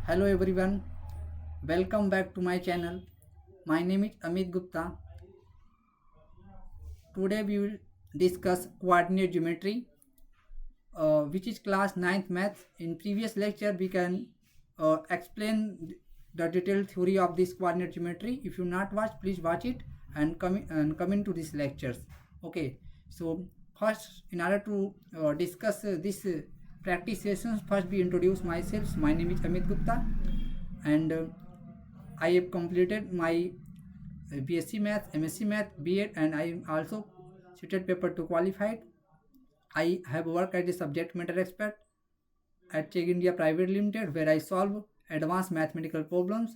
Hello everyone, welcome back to my channel. My name is Amit Gupta. Today we will discuss coordinate geometry, which is class 9th math. In previous lecture we can explain the detailed theory of this coordinate geometry. If you not watch, please watch it and come into these lectures. Okay, so first in order to discuss this practice sessions, first we introduce myself. My name is Amit Gupta and I have completed my BSc Math, MSc Math, B.Ed, and I am also CTET paper 2 qualified. I have worked as a subject matter expert at Check India Private Limited, where I solve advanced mathematical problems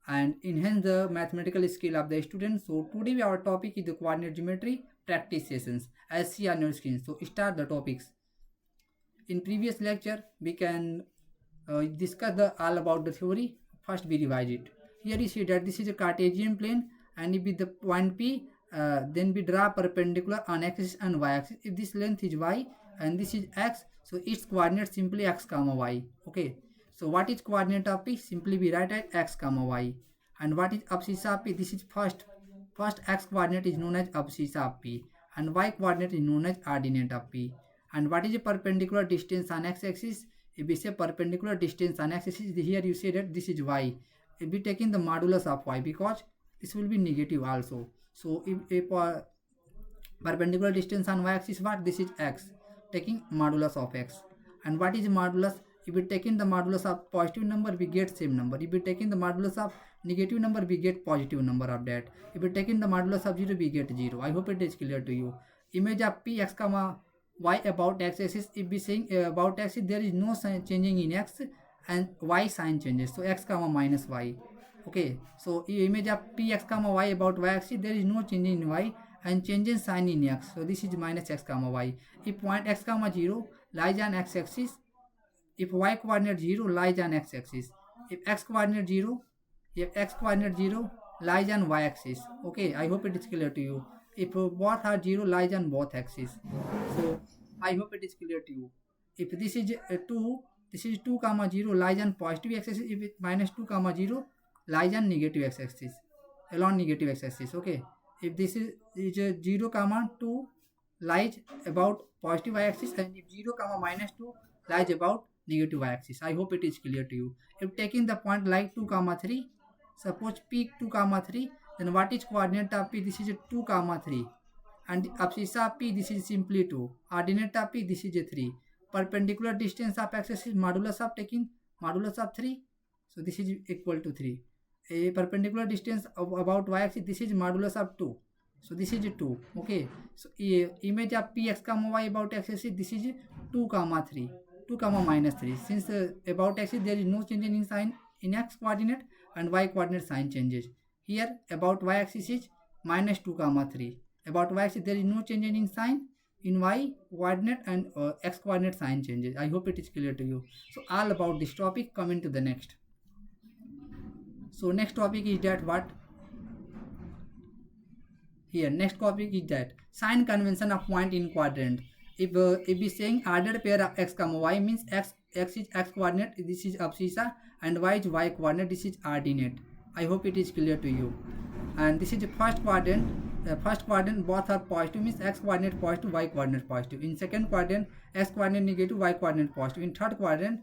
and enhance the mathematical skill of the students. So today our topic is the coordinate geometry practice sessions, as see on your screen. So start the topics. In previous lecture we can discuss all about the theory. First we revise it. Here you see that this is a Cartesian plane, and if with the point P, then we draw perpendicular on x and y axis. If this length is y and this is x, so its coordinate simply x comma y. Okay, so what is coordinate of P? Simply we write as x comma y. And what is abscissa of P? This is first x coordinate is known as abscissa of P, and y coordinate is known as ordinate of P. And what is the perpendicular distance on x-axis? If we say perpendicular distance on x-axis, here you say that this is y. If we taking the modulus of y, because this will be negative also. So if perpendicular distance on y-axis, what? This is x, taking modulus of x. And what is modulus? If we taking the modulus of positive number, we get same number. If we taking the modulus of negative number, we get positive number of that. If we taking the modulus of 0, we get 0. I hope it is clear to you. Image of p x comma y about x-axis. If we saying about x, there is no sign changing in x, and y sign changes, so x comma minus y. Okay, so image of p x comma y about y axis, there is no change in y and changes sign in x, so this is minus x comma y. If point x comma 0 lies on x axis, if y coordinate 0 lies on x axis, if x coordinate 0 lies on y axis. Okay, I hope it is clear to you. If both are 0 lies on both axes, so I hope it is clear to you. If this is 2, this is 2 comma 0 lies on positive x-axis. If it minus 2 comma 0 lies on negative x-axis, along negative x-axis. Okay, if this is 0 comma 2 lies about positive y-axis, and if 0 comma minus 2 lies about negative y-axis. I hope it is clear to you. If taking the point like 2 comma 3, suppose p 2 comma 3, then what is coordinate of p? This is 2 comma 3, and abscissa of p, this is simply 2. Ordinate of p, this is 3. Perpendicular distance of x is modulus of taking modulus of 3, so this is equal to 3. A perpendicular distance of about y axis, this is modulus of 2, so this is 2. Okay, so image of p x comma y about x axis, this is 2 comma 3, 2 comma minus 3. Since about x there is no change in sign in x coordinate, and y coordinate sign changes. Here about y axis is minus 2 comma 3. About y axis there is no change in sign in y coordinate, and x coordinate sign changes. I hope it is clear to you. So all about this topic. Coming to the next. So next topic is that what? Here next topic is that sign convention of point in quadrant. If we saying ordered pair of x comma y, means x is x coordinate, this is abscissa, and y is y coordinate, this is ordinate. I hope it is clear to you. And this is the first quadrant. First quadrant both are positive, means x coordinate positive, y coordinate positive. In second quadrant, x coordinate negative, y coordinate positive. In third quadrant,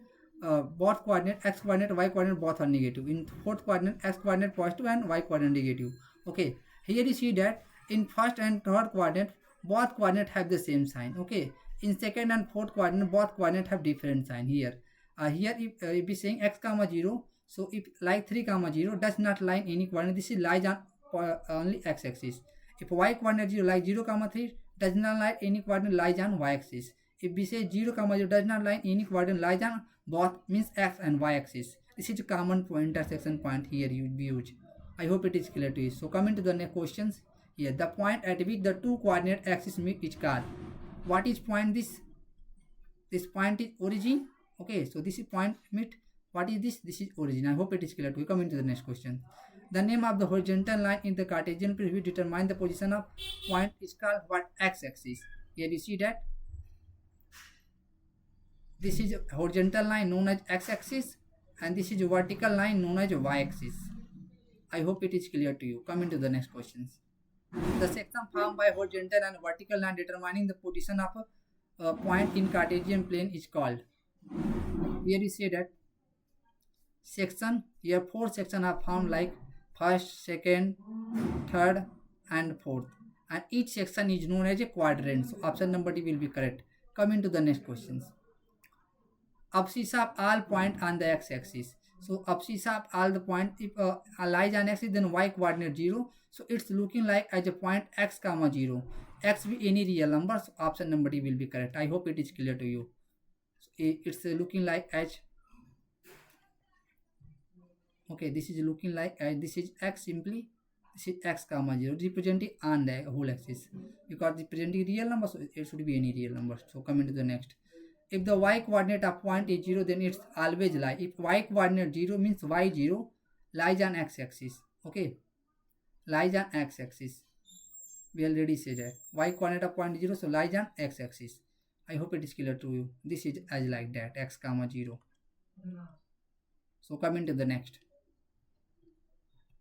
both coordinate x coordinate, y coordinate both are negative. In fourth quadrant, x coordinate positive and y coordinate negative. Okay, here you see that in first and third quadrant both coordinate have the same sign. Okay, in second and fourth quadrant both coordinate have different sign. Here if we saying x comma 0, so if like 3 comma 0 does not lie in any coordinate, this is lies on only x axis. If y coordinate 0 like 0 comma 3 does not lie any coordinate, lies on y axis. If we say 0 comma 0 does not lie any coordinate, lies on both, means x and y axis. This is a common point, intersection point here you use. I hope it is clear to you. So coming to the next questions. Here the point at which the two coordinate axes meet is called. What is point? This point is origin. Okay, so this is point meet. What is this? This is origin. I hope it is clear to you. Coming to the next question. The name of the horizontal line in the Cartesian plane which determine the position of point is called what? X-axis. Here you see that this is a horizontal line known as x-axis, and this is a vertical line known as y-axis. I hope it is clear to you. Coming to the next questions. The section formed by horizontal and vertical line determining the position of a point in Cartesian plane is called. Here you say that section, here 4 sections are formed like first, second, third and fourth, and each section is known as a quadrant. So option number D will be correct. Coming to the next questions. Abscissa of all point on the x-axis. So abscissa of all the point, if lies on axis, then y coordinate 0. So it's looking like as a point x comma 0. X be any real number. So option number D will be correct. I hope it is clear to you. So it's looking like as, okay, this is looking like as this is x simply. This is x comma 0 representing on the whole axis, because representing real number, so it should be any real number. So coming to the next. If the y coordinate of point is 0, then it's always lie. If y coordinate 0 means y0 lies on x-axis. Okay, lies on x-axis. We already said that y coordinate of point 0, so lies on x-axis. I hope it is clear to you. This is as like that, x comma 0. So coming to the next.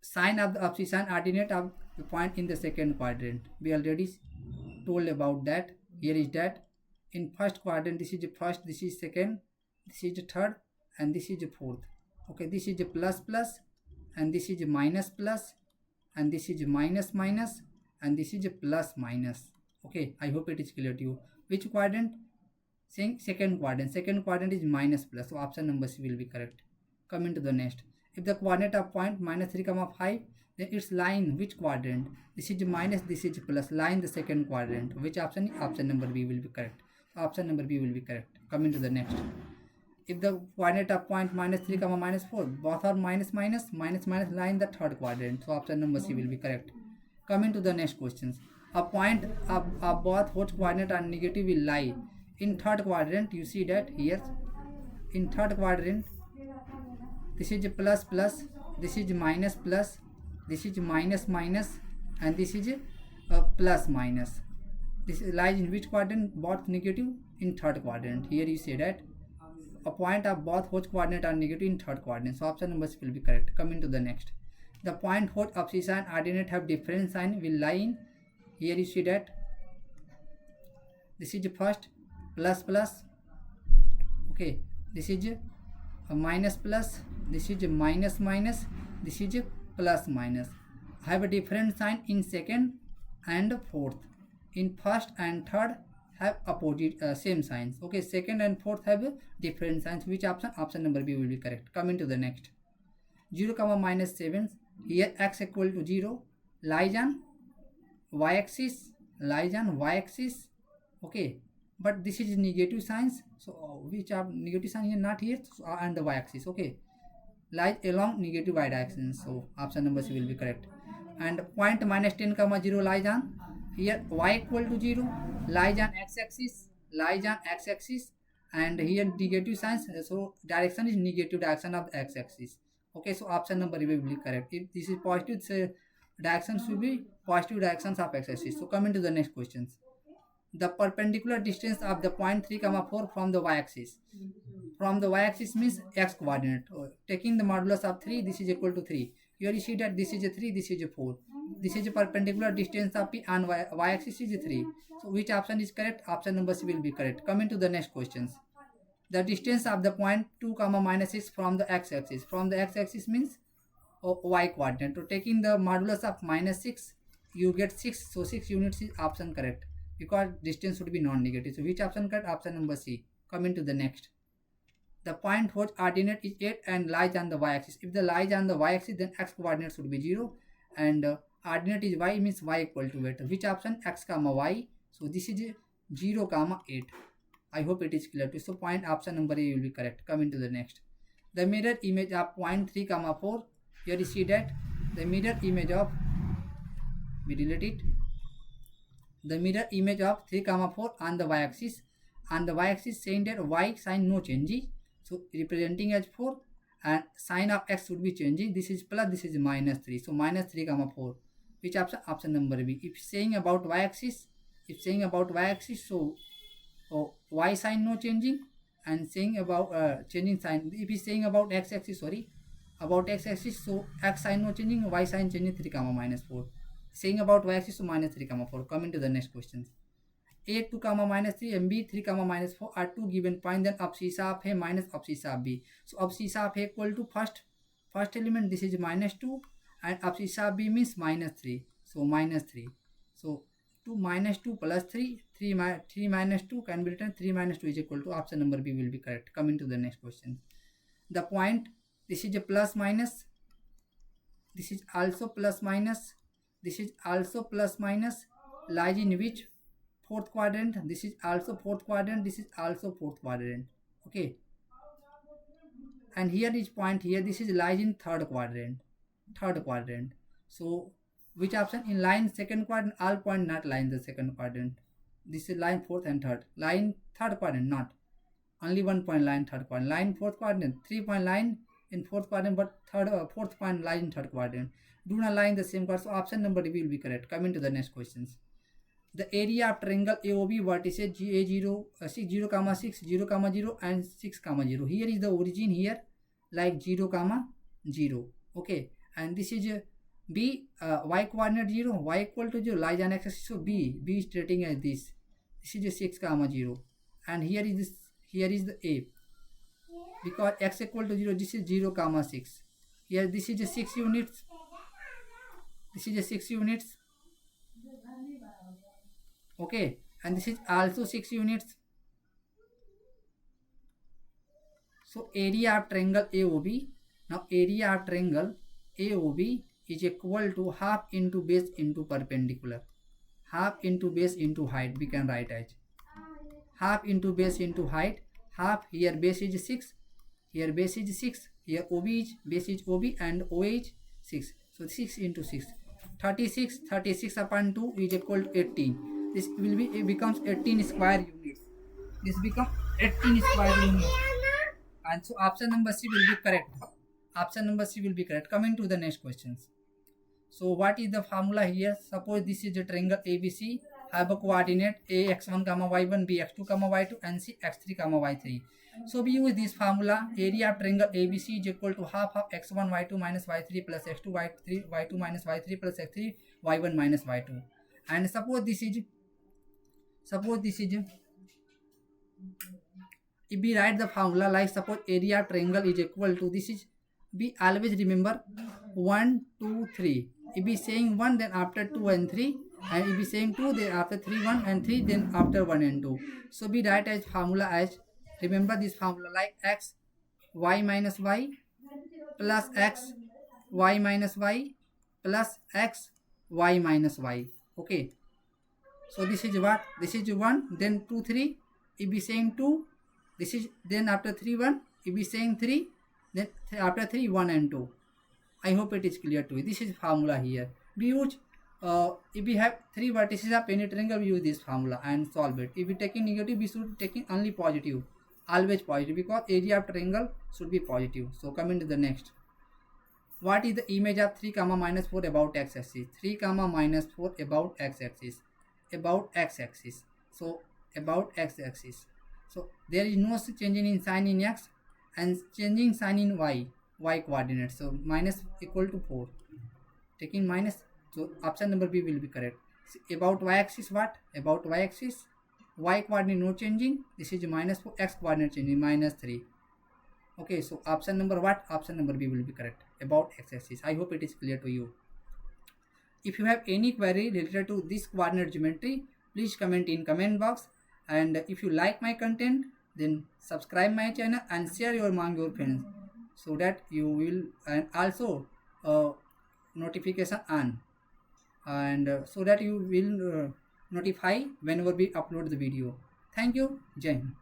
Sign of the abscissa and ordinate of the point in the second quadrant. We already told about that. Here is that. In first quadrant, this is the first, this is second, this is the third, and this is the fourth. Okay, this is the plus plus, and this is the minus plus, and this is the minus minus, and this is the plus minus. Okay, I hope it is clear to you. Which quadrant? Saying second quadrant. Second quadrant is minus plus, so option number C will be correct. Coming to the next. If the coordinate of point minus 3 comma 5, then it's line which quadrant? This is the minus, this is the plus, line the second quadrant. Which option? Option number B will be correct. Option number B will be correct. Coming to the next. If the coordinate of point minus 3 comma minus 4, both are minus minus, minus minus, line the third quadrant. So option number C will be correct. Coming to the next questions. A point of both whose coordinate are negative will lie in third quadrant. You see that here. In third quadrant, this is a plus plus, this is minus plus, this is minus minus, and this is a plus minus. This lies in which quadrant? Both negative in third quadrant. Here you say that a point of both whose coordinate are negative in third quadrant. So option number C will be correct. Coming to the next. The point whose abscissa and ordinate have different sign will lie in. Here you see that this is the first plus plus. Okay, this is a minus plus, this is a minus minus, this is a plus minus. Have a different sign in second and fourth. In first and third have opposite same signs. Okay, second and fourth have different signs. Which option? Option number B will be correct. Coming to the next. 0 comma minus 7. Here x equal to 0 lies on y-axis, lies on y-axis. Okay, but this is negative signs. So which are negative sign here? Not here, so, and the y-axis. Okay, lies along negative y direction. So option number C will be correct. And point minus 10 comma 0 lies on, here y equal to 0 lies on x-axis, lies on x-axis, and here negative signs, so direction is negative direction of the x-axis. Okay, so option number B will be correct. If this is positive, so direction should be positive directions of x-axis. So coming to the next questions. The perpendicular distance of the point 3 comma 4 from the y-axis. From the y-axis means x coordinate. Taking the modulus of 3, this is equal to 3. Here you see that this is a 3, this is a 4. This is a perpendicular distance of P and y-axis is 3. So which option is correct? Option number C will be correct. Coming to the next questions. The distance of the point 2 comma minus 6 from the x-axis. From the x-axis means y coordinate. So taking the modulus of minus 6, you get 6. So 6 units is option correct, because distance should be non-negative. So which option correct? Option number C. Coming to the next. The point whose ordinate is 8 and lies on the y-axis. If the lies on the y-axis, then x coordinate should be 0, and ordinate is y, means y equal to 8. Which option? X comma y. So this is 0 comma 8. I hope it is clear to you. So point option number A will be correct. Coming to the next. The mirror image of point 3 comma 4. Here you see that the mirror image of, we delete it, the mirror image of 3 comma 4 on the y-axis. On the y-axis saying that y sign no changes, so representing as 4, and sign of x would be changing. This is plus, this is minus 3. So minus 3 comma 4. Which option? Option number B. If saying about y-axis, so y sign no changing, and saying about changing sign. If he's saying about x-axis, sorry, about x-axis, so x sign no changing, y sign changing 3 comma minus 4. Saying about y-axis, so minus 3 comma 4. Coming to the next question. A 2 comma minus 3 and B 3 comma minus 4 are two given point, then abscissa of A minus abscissa of B. So abscissa of A equal to first element, this is minus 2, and abscissa of B means minus 3. So minus 3. So 2 minus 2 plus 3, 3 minus 2 can be written 3 minus 2 is equal to option number B will be correct. Coming to the next question. The point, this is a plus minus, this is also plus minus, this is also plus minus, lies in which fourth quadrant? This is also fourth quadrant, this is also fourth quadrant. Okay, and here is point here, this is lies in third quadrant. So which option? In line second quadrant, all point not lie in the second quadrant. This is line fourth and third. Line third quadrant, not only 1 point line third quadrant. Line fourth quadrant, 3 point line in fourth quadrant, but fourth point lie in third quadrant. Do not lie in the same quadrant. So option number D will be correct. Coming to the next questions. The area of triangle AOB vertices GA0, 6, 0, 6, 0, 0 and 6, 0. Here is the origin here, like 0, 0. Okay, and this is B, y coordinate 0, y equal to 0, lies on x-axis. So B is stating as this. This is a 6, 0, and here is this. Here is the A, because x equal to 0. This is 0, 6. Here this is a 6 units. This is a 6 units. Okay, and this is also 6 units. So area of triangle AOB. Now area of triangle AOB is equal to half into base into perpendicular. Half into base into height. We can write as half into base into height. Half, here base is 6. Here base is 6. Here OB is, base is OB and OA is 6. So 6 into 6. 36 upon 2 is equal to 18. This will be, it becomes 18 square units. This becomes 18 square units. And so option number C will be correct. Option number C will be correct. Coming to the next questions. So what is the formula here? Suppose this is a triangle ABC, have a coordinate A x1, y1, B x2, y2, and C x3, y3. So we use this formula. Area of triangle ABC is equal to half of x1, y2 minus y3 plus x2, y3, y2 minus y3 plus x3, y1 minus y2. And suppose this is, if we write the formula like suppose area of triangle is equal to, this is, we always remember 1, 2, 3. If we saying 1, then after 2 and 3, and if we saying 2, then after 3, 1 and 3, then after 1 and 2. So we write as formula as, remember this formula like x y minus y plus x y minus y plus x y minus y. Okay, so this is what? This is 1, then 2, 3. If we saying 2, this is, then after 3, 1. If we saying 3, then after 3, 1 and 2. I hope it is clear to you. This is formula here. We use, if we have 3 vertices of any triangle, we use this formula and solve it. If we taking negative, we should taking only positive. Always positive, because area of triangle should be positive. So coming to the next. What is the image of 3, minus 4 about x-axis? 3, minus 4 about x-axis. About x-axis. So about x-axis. So there is no changing in sign in x and changing sign in y coordinate. So minus equal to 4. Taking minus, so option number B will be correct. About y-axis what? About y-axis, y coordinate no changing. This is minus 4, x coordinate changing minus 3. Okay, so option number what? Option number B will be correct. About x-axis. I hope it is clear to you. If you have any query related to this coordinate geometry, please comment in comment box. And if you like my content, then subscribe my channel and share among your friends, so that you will, and also notification on, and so that you will notify whenever we upload the video. Thank you. Jai Hind.